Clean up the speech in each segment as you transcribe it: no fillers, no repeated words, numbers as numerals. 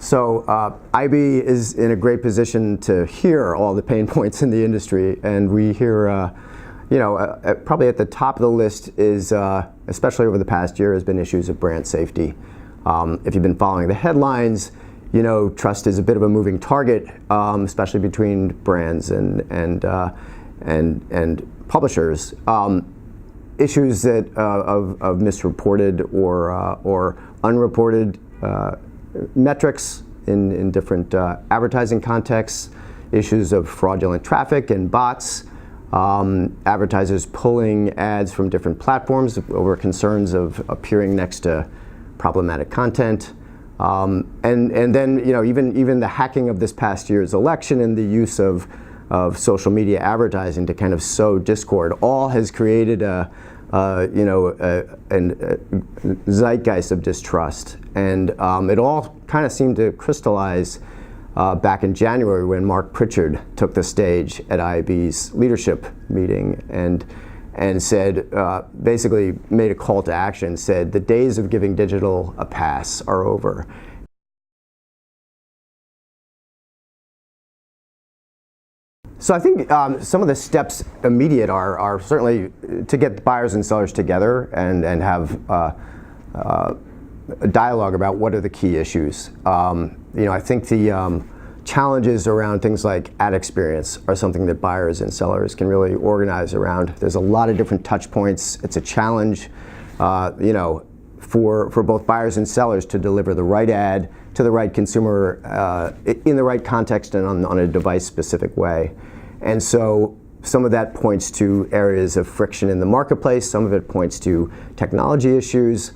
So IB is in a great position to hear all the pain points in the industry, and we hear, probably at the top of the list is, especially over the past year, has been issues of brand safety. If you've been following the headlines, trust is a bit of a moving target, especially between brands and publishers. Issues that of misreported or unreported metrics in different advertising contexts, issues of fraudulent traffic and bots, advertisers pulling ads from different platforms over concerns of appearing next to problematic content, and then even the hacking of this past year's election and the use of social media advertising to kind of sow discord all has created a zeitgeist of distrust. And it all kind of seemed to crystallize back in January when Mark Pritchard took the stage at IAB's leadership meeting and said, basically made a call to action, said the days of giving digital a pass are over. So I think some of the steps immediate are certainly to get buyers and sellers together and have a dialogue about what are the key issues. I think the challenges around things like ad experience are something that buyers and sellers can really organize around. There's a lot of different touch points. It's a challenge, for both buyers and sellers to deliver the right ad to the right consumer in the right context and on a device-specific way. And so some of that points to areas of friction in the marketplace. Some of it points to technology issues.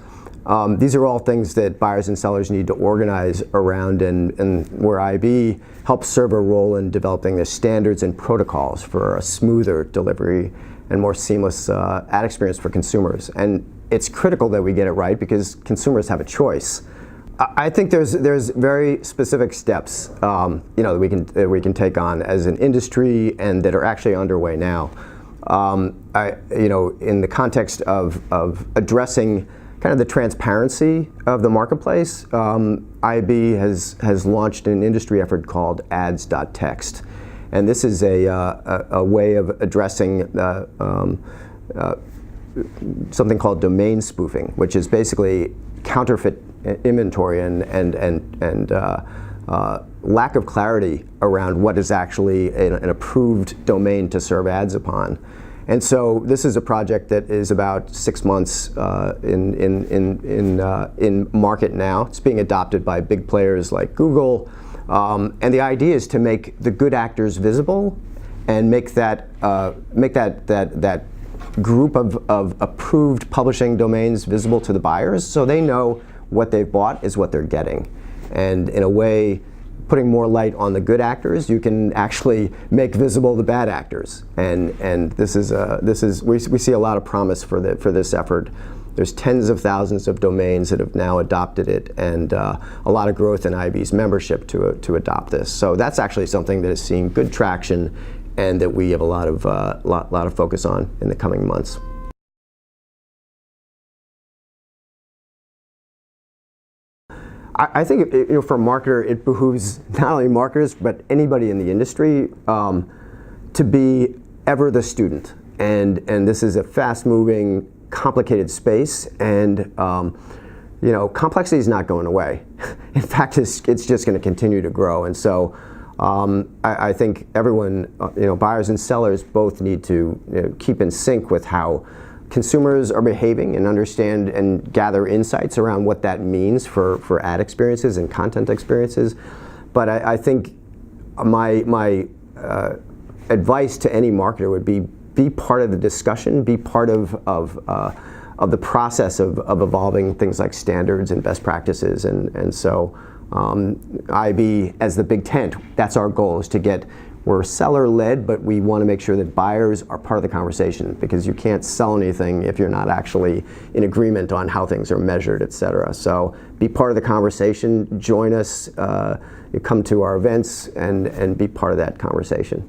These are all things that buyers and sellers need to organize around, and where IB helps serve a role in developing the standards and protocols for a smoother delivery and more seamless ad experience for consumers. And it's critical that we get it right because consumers have a choice. I think there's very specific steps that we can take on as an industry and that are actually underway now. In the context of addressing kind of the transparency of the marketplace, IAB has launched an industry effort called ads.text, and this is a way of addressing something called domain spoofing, which is basically counterfeit inventory and lack of clarity around what is actually an approved domain to serve ads upon. And so this is a project that is about 6 months in market now. It's being adopted by big players like Google, and the idea is to make the good actors visible and make that group of approved publishing domains visible to the buyers, so they know what they've bought is what they're getting. And in a way, putting more light on the good actors, you can actually make visible the bad actors. And we see a lot of promise for this effort. There's tens of thousands of domains that have now adopted it, and a lot of growth in IAB's membership to adopt this. So that's actually something that is seeing good traction and that we have a lot of focus on in the coming months. I think for a marketer, it behooves not only marketers but anybody in the industry to be ever the student. And this is a fast-moving, complicated space, and complexity is not going away. In fact, it's just going to continue to grow. And so I think everyone, buyers and sellers, both need to keep in sync with how consumers are behaving and understand and gather insights around what that means for ad experiences and content experiences. But I think my advice to any marketer would be part of the discussion, be part of the process of evolving things like standards and best practices. And so IAB, as the big tent, that's our goal, is to get. We're seller-led, but we want to make sure that buyers are part of the conversation, because you can't sell anything if you're not actually in agreement on how things are measured, et cetera. So be part of the conversation, join us, come to our events, and be part of that conversation.